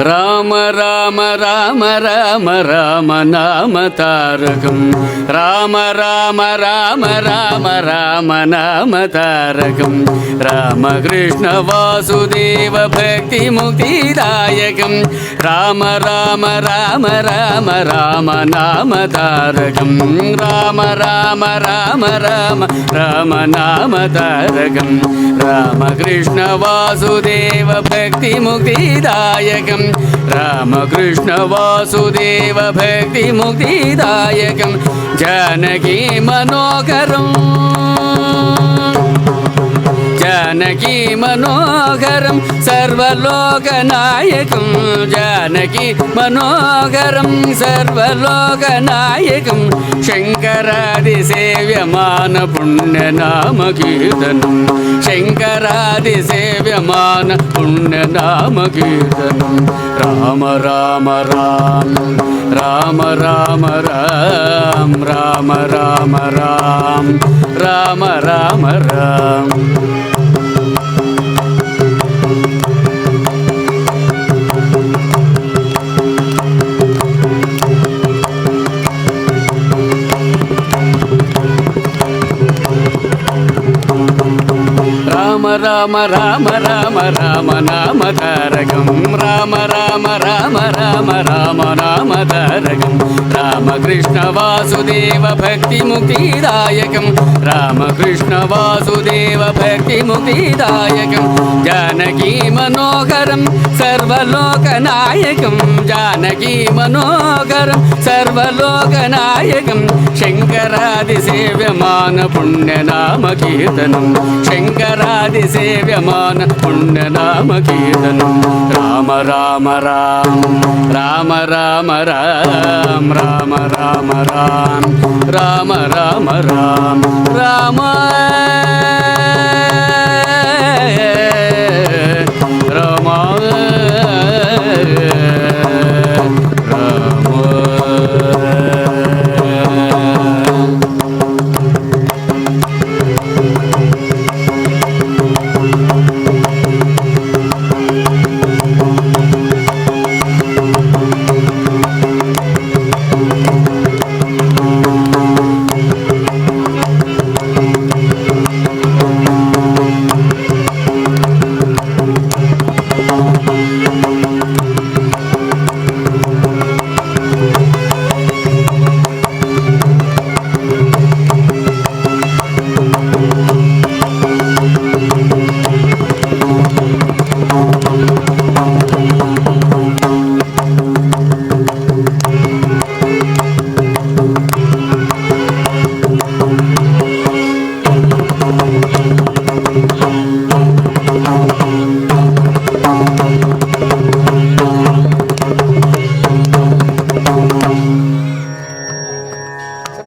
రామ రామ రామ రామ రామ నామ తారకం రామ రామ రామ రామ రామ నామ తారకం రామకృష్ణ వాసుదేవ భక్తి ముక్తిదాయకం రామ రామ రామ రామ రామ నామ తారకం రామ రామ రామ రామ రామ నామ తారకం రామకృష్ణ వాసుదేవ భక్తి ముక్తిదాయకం రామకృష్ణ వాసుదేవ భక్తి ముక్తిదాయకం జానకీ మనోహరం జానకీ మనోహరం సర్వలోకనాయకం జానకీ మనోహరం సర్వలోకనాయకం శంకరాది సేవ్యమాన పుణ్యనామ కీర్తనం శంకరాది సేవ్యమాన పుణ్యనామ కీర్తనం రామ రామ రామ రామ రామ రామ రామ రామ రామ రామ రామ రామ రామ రామ రామ రామ నామ తారకం రామ రామ రామ రామ రామ నామ తారకం రామకృష్ణ వాసుదేవ భక్తి ముక్తిదాయకం రామకృష్ణ వాసుదేవ భక్తి ముక్తిదాయకం జానకీ మనోహరం సర్వలోకనాయకం జానకీ మనోహరం సర్వలోకనాయకం శంకరాది సేవ్యమాన పుణ్యనామ కీర్తనం శంకరాది సేవ్యమాన పుణ్యనామ కీర్తనం రామ రామ రామ రామ రామ రామ రామ రామ రామ రామ రామ రామ